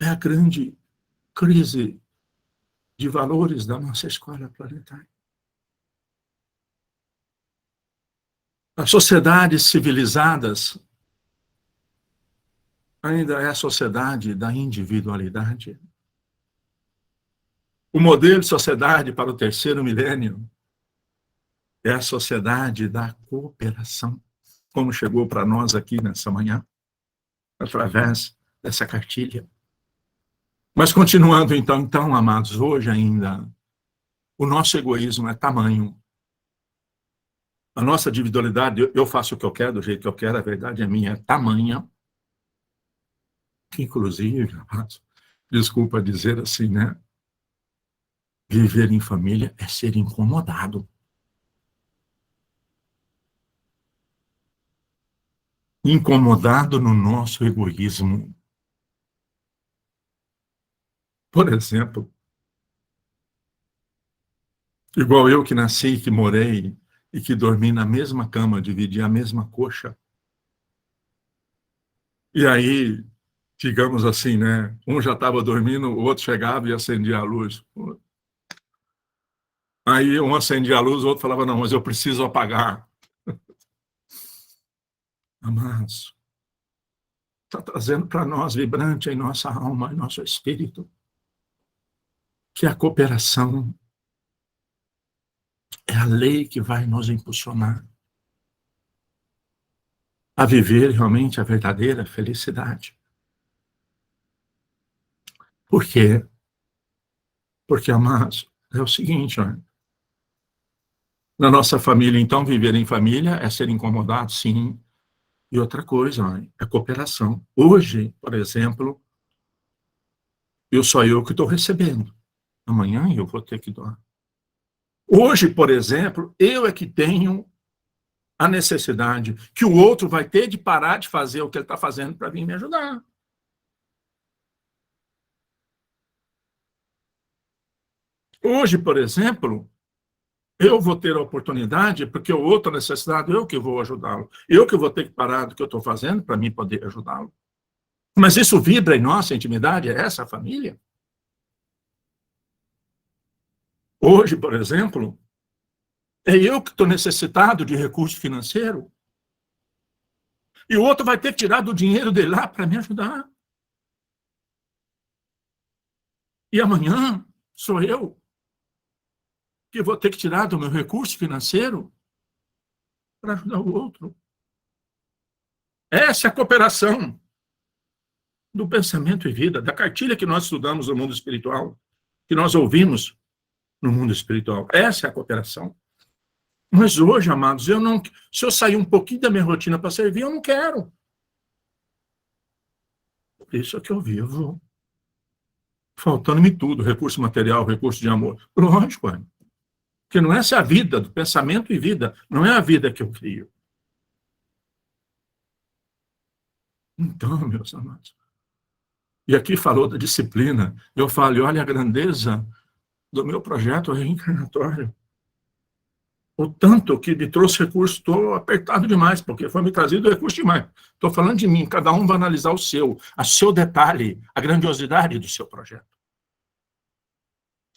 é a grande crise de valores da nossa escola planetária. As sociedades civilizadas ainda é a sociedade da individualidade. O modelo de sociedade para o terceiro milênio é a sociedade da cooperação, como chegou para nós aqui nessa manhã, através dessa cartilha. Mas continuando então, amados, hoje ainda, o nosso egoísmo é tamanho. A nossa individualidade, eu faço o que eu quero, do jeito que eu quero, a verdade é minha, é tamanha, que inclusive, amados, desculpa dizer assim, né? Viver em família é ser incomodado. Incomodado no nosso egoísmo. Por exemplo, igual eu que nasci, que morei e que dormi na mesma cama, dividi a mesma coxa. E aí, digamos assim, né? Um já estava dormindo, o outro chegava e acendia a luz. Aí um acendia a luz, o outro falava, não, mas eu preciso apagar. Amados, está trazendo para nós, vibrante em nossa alma, em nosso espírito, que a cooperação é a lei que vai nos impulsionar a viver realmente a verdadeira felicidade. Por quê? Porque, amados, é o seguinte, olha, na nossa família, então, viver em família é ser incomodado, sim. E outra coisa, olha, é cooperação. Hoje, por exemplo, sou eu que estou recebendo. Amanhã eu vou ter que doar. Hoje, por exemplo, eu é que tenho a necessidade que o outro vai ter de parar de fazer o que ele está fazendo para vir me ajudar. Hoje, por exemplo, eu vou ter a oportunidade, porque o outro necessitado, eu que vou ajudá-lo. Eu que vou ter que parar do que eu estou fazendo para mim poder ajudá-lo. Mas isso vibra em nossa intimidade, é essa a família? Hoje, por exemplo, é eu que estou necessitado de recurso financeiro e o outro vai ter que tirar do dinheiro dele lá para me ajudar. E amanhã sou eu que vou ter que tirar do meu recurso financeiro para ajudar o outro. Essa é a cooperação do pensamento e vida, da cartilha que nós estudamos no mundo espiritual, que nós ouvimos no mundo espiritual. Essa é a cooperação. Mas hoje, amados, se eu sair um pouquinho da minha rotina para servir, eu não quero. Por isso é que eu vivo faltando-me tudo, recurso material, recurso de amor. Lógico, porque não é essa a vida, do pensamento e vida, não é a vida que eu crio. Então, meus amados, e aqui falou da disciplina, eu falo, olha a grandeza do meu projeto reencarnatório. O tanto que me trouxe recurso, estou apertado demais, porque foi me trazido recurso demais. Estou falando de mim, cada um vai analisar o seu detalhe, a grandiosidade do seu projeto.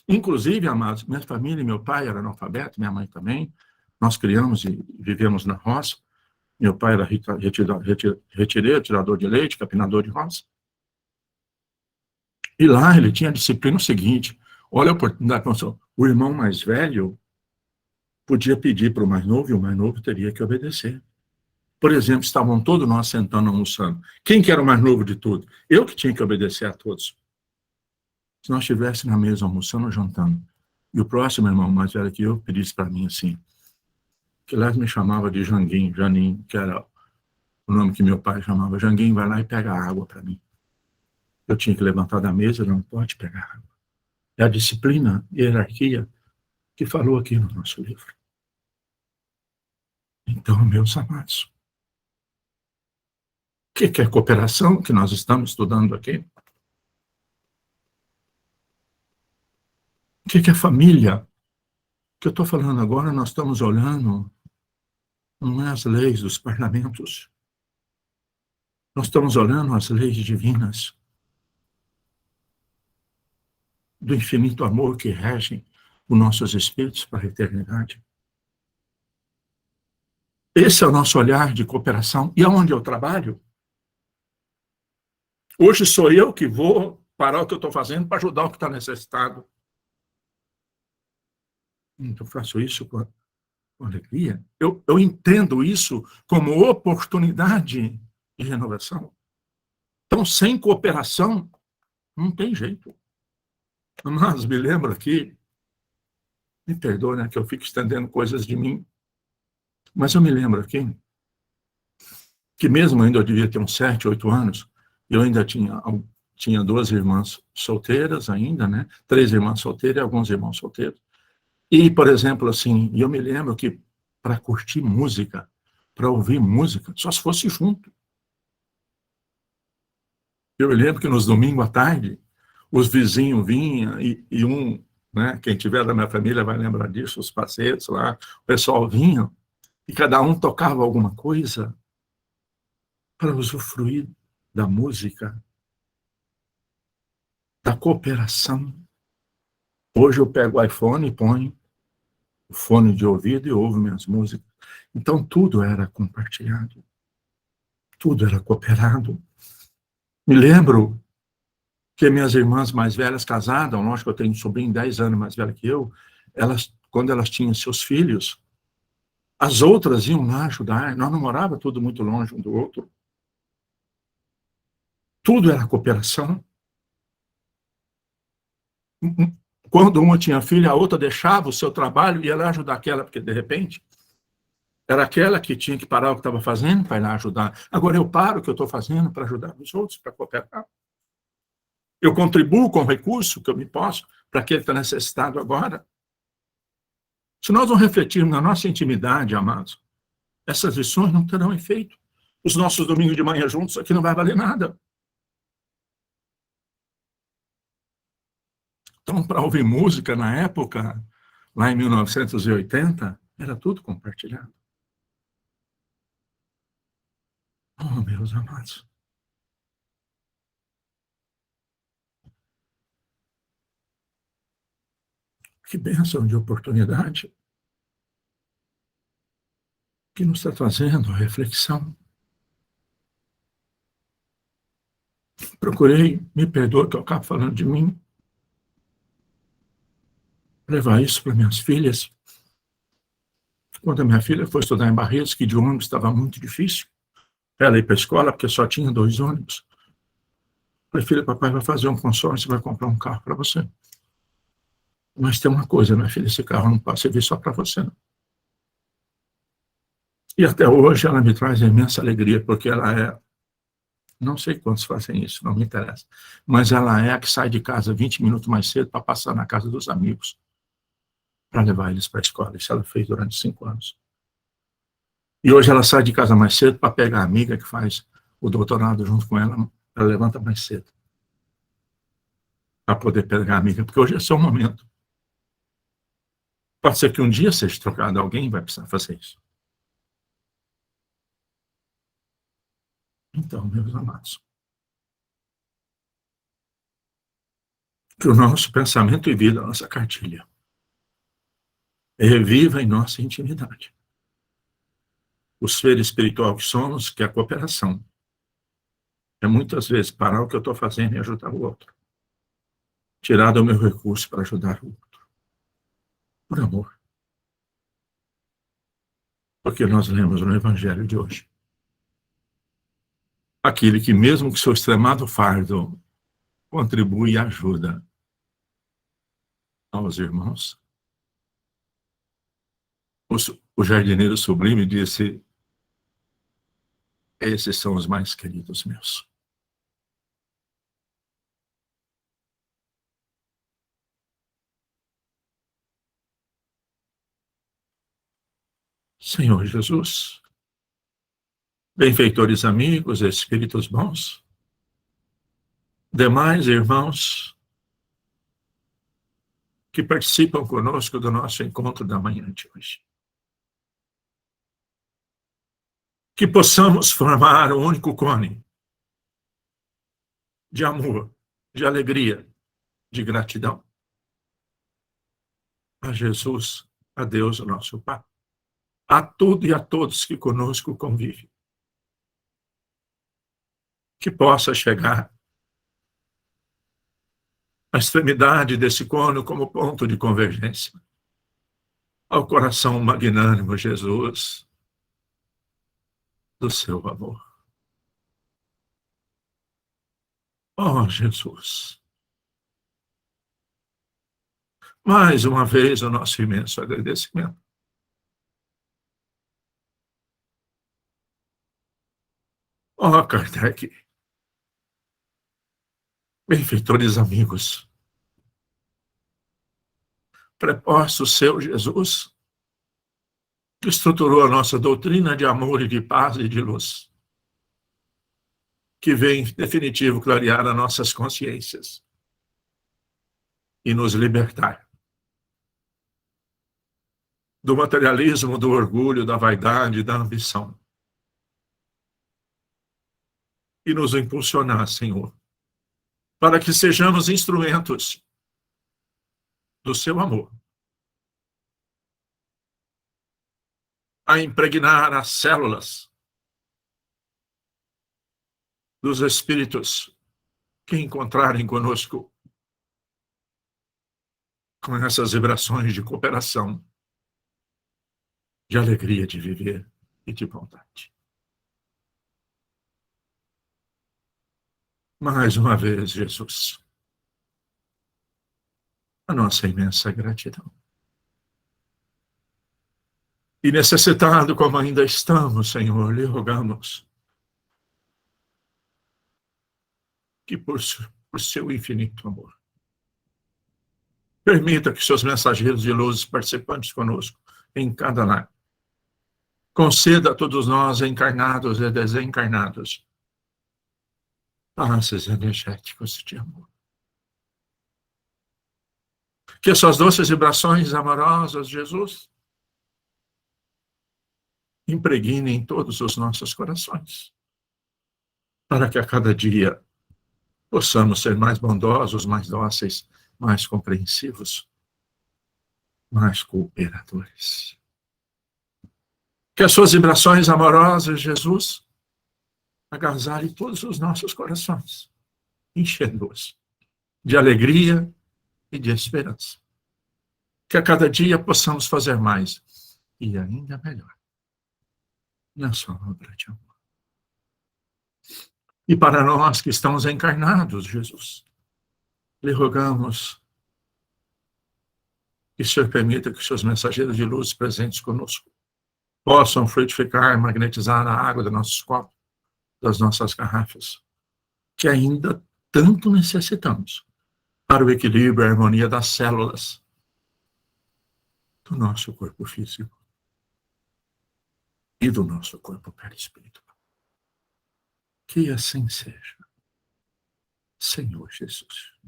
Inclusive, amados, minha família e meu pai eram analfabetos, minha mãe também. Nós criamos e vivemos na roça. Meu pai era retireiro, tirador de leite, capinador de roça. E lá ele tinha a disciplina seguinte, olha a oportunidade, o irmão mais velho podia pedir para o mais novo, e o mais novo teria que obedecer. Por exemplo, estavam todos nós sentando, almoçando. Quem que era o mais novo de tudo? Eu que tinha que obedecer a todos. Se nós estivéssemos na mesa almoçando ou jantando, e o próximo irmão mais velho que eu pedisse para mim assim, que lá me chamava de Janguinho, Janim, que era o nome que meu pai chamava, Janguinho, vai lá e pega água para mim. Eu tinha que levantar da mesa, não pode pegar água. É a disciplina e a hierarquia que falou aqui no nosso livro. Então, meus amados, o que é cooperação que nós estamos estudando aqui? O que é família? O que eu estou falando agora, nós estamos olhando, não é as leis dos parlamentos. Nós estamos olhando as leis divinas do infinito amor que regem os nossos espíritos para a eternidade. Esse é o nosso olhar de cooperação. E aonde eu trabalho? Hoje sou eu que vou parar o que eu estou fazendo para ajudar o que está necessitado. Então, eu faço isso com alegria. Eu entendo isso como oportunidade de renovação. Então, sem cooperação, não tem jeito. Mas me lembro aqui, me perdoe, né, que eu fico estendendo coisas de mim, mas eu me lembro aqui que mesmo ainda eu devia ter uns 7, 8 anos, eu ainda tinha 2 irmãs solteiras ainda, né? 3 irmãs solteiras e alguns irmãos solteiros. E, por exemplo, assim, eu me lembro que para curtir música, para ouvir música, só se fosse junto. Eu me lembro que nos domingos à tarde, os vizinhos vinham e um, né, quem tiver da minha família vai lembrar disso, os parceiros lá, o pessoal vinha e cada um tocava alguma coisa para usufruir da música, da cooperação. Hoje eu pego o iPhone e ponho o fone de ouvido e ouvo minhas músicas. Então tudo era compartilhado, tudo era cooperado. Me lembro que minhas irmãs mais velhas casadas, lógico que eu tenho um sobrinho 10 anos mais velho que eu, quando elas tinham seus filhos, as outras iam lá ajudar, nós não morávamos tudo muito longe um do outro. Tudo era cooperação. Quando uma tinha filha, a outra deixava o seu trabalho e ia lá ajudar aquela, porque de repente era aquela que tinha que parar o que estava fazendo para ir lá ajudar. Agora eu paro o que eu estou fazendo para ajudar os outros, para cooperar. Eu contribuo com o recurso que eu me posso para aquele que está necessitado agora. Se nós não refletirmos na nossa intimidade, amados, essas lições não terão efeito. Os nossos domingos de manhã juntos aqui não vai valer nada. Então, para ouvir música na época, lá em 1980, era tudo compartilhado. Oh, meus amados. Que bênção de oportunidade que nos está trazendo a reflexão. Procurei, me perdoa que eu acabo falando de mim, levar isso para minhas filhas. Quando a minha filha foi estudar em Barretos, que de ônibus estava muito difícil, ela ir para a escola, porque só tinha 2 ônibus. Falei, filha, papai vai fazer um consórcio, vai comprar um carro para você. Mas tem uma coisa, minha filha, esse carro não pode servir só para você, não. E até hoje ela me traz imensa alegria, porque ela é Não sei quantos fazem isso, não me interessa. Mas ela é a que sai de casa 20 minutos mais cedo para passar na casa dos amigos, para levar eles para a escola. Isso ela fez durante 5 anos. E hoje ela sai de casa mais cedo para pegar a amiga que faz o doutorado junto com ela. Ela levanta mais cedo para poder pegar a amiga, porque hoje é seu momento. Pode ser que um dia seja trocado, alguém vai precisar fazer isso. Então, meus amados, que o nosso pensamento e vida, a nossa cartilha, reviva em nossa intimidade o ser espiritual que somos, que é a cooperação. É muitas vezes parar o que eu estou fazendo e ajudar o outro. Tirar do meu recurso para ajudar o outro. Por amor. Porque nós lemos no Evangelho de hoje. Aquele que, mesmo com seu extremado fardo, contribui e ajuda aos irmãos. O jardineiro sublime disse: esses são os mais queridos meus. Senhor Jesus, benfeitores amigos, espíritos bons, demais irmãos que participam conosco do nosso encontro da manhã de hoje. Que possamos formar um único cone de amor, de alegria, de gratidão a Jesus, a Deus, o nosso Pai, a tudo e a todos que conosco convivem. Que possa chegar à extremidade desse cone como ponto de convergência ao coração magnânimo, Jesus, do seu amor. Oh, Jesus! Mais uma vez o nosso imenso agradecimento. Oh, Kardec! Benfeitores amigos, preposto seu Jesus, que estruturou a nossa doutrina de amor e de paz e de luz, que vem, em definitivo, clarear as nossas consciências e nos libertar do materialismo, do orgulho, da vaidade, da ambição. E nos impulsionar, Senhor, para que sejamos instrumentos do seu amor, a impregnar as células dos espíritos que encontrarem conosco com essas vibrações de cooperação, de alegria de viver e de bondade. Mais uma vez, Jesus, a nossa imensa gratidão. E necessitado como ainda estamos, Senhor, lhe rogamos que por seu infinito amor, permita que seus mensageiros de luz participantes conosco em cada lar, conceda a todos nós, encarnados e desencarnados, passes energéticos de amor. Que suas doces vibrações amorosas, Jesus, impregnem todos os nossos corações, para que a cada dia possamos ser mais bondosos, mais dóceis, mais compreensivos, mais cooperadores. Que as suas vibrações amorosas, Jesus, agasalhem todos os nossos corações, enchendo-os de alegria e de esperança. Que a cada dia possamos fazer mais e ainda melhor na sua obra de amor. E para nós que estamos encarnados, Jesus, lhe rogamos que o Senhor permita que os seus mensageiros de luz presentes conosco possam frutificar, magnetizar a água dos nossos copos, das nossas garrafas, que ainda tanto necessitamos para o equilíbrio e a harmonia das células do nosso corpo físico e do nosso corpo perispiritual. Que assim seja, Senhor Jesus.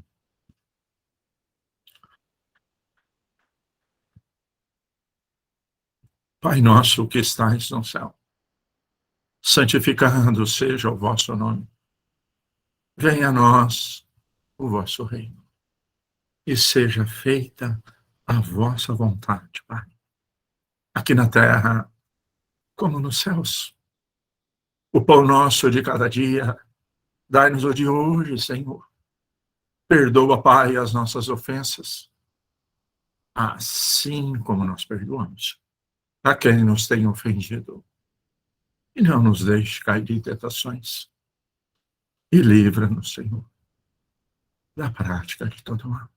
Pai nosso que estais no céu, santificado seja o vosso nome. Venha a nós o vosso reino e seja feita a vossa vontade, Pai, aqui na terra como nos céus. O pão nosso de cada dia, dai-nos o de hoje, Senhor. Perdoa, Pai, as nossas ofensas, assim como nós perdoamos a quem nos tem ofendido. E não nos deixe cair em tentações. E livra-nos, Senhor, da prática de todo mal.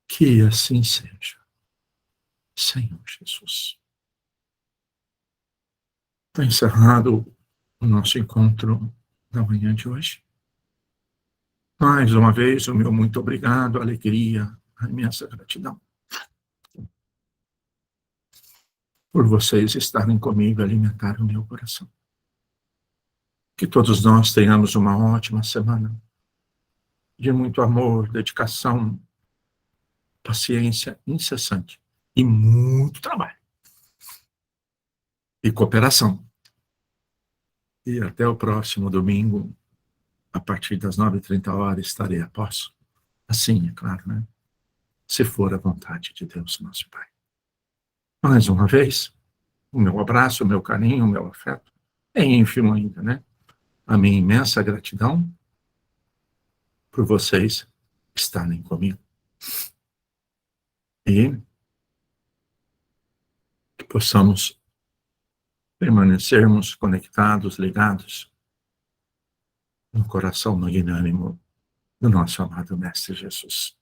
Que assim seja, Senhor Jesus. Está encerrado o nosso encontro da manhã de hoje. Mais uma vez, o meu muito obrigado, a alegria, a imensa gratidão por vocês estarem comigo a alimentar o meu coração. Que todos nós tenhamos uma ótima semana de muito amor, dedicação, paciência incessante e muito trabalho e cooperação. E até o próximo domingo, a partir das 9h30, estarei a posto. Assim, é claro, né? Se for a vontade de Deus, nosso Pai. Mais uma vez, o meu abraço, o meu carinho, o meu afeto, é ínfimo ainda, né? A minha imensa gratidão por vocês estarem comigo. E que possamos permanecermos conectados, ligados no coração magnânimo do nosso amado Mestre Jesus.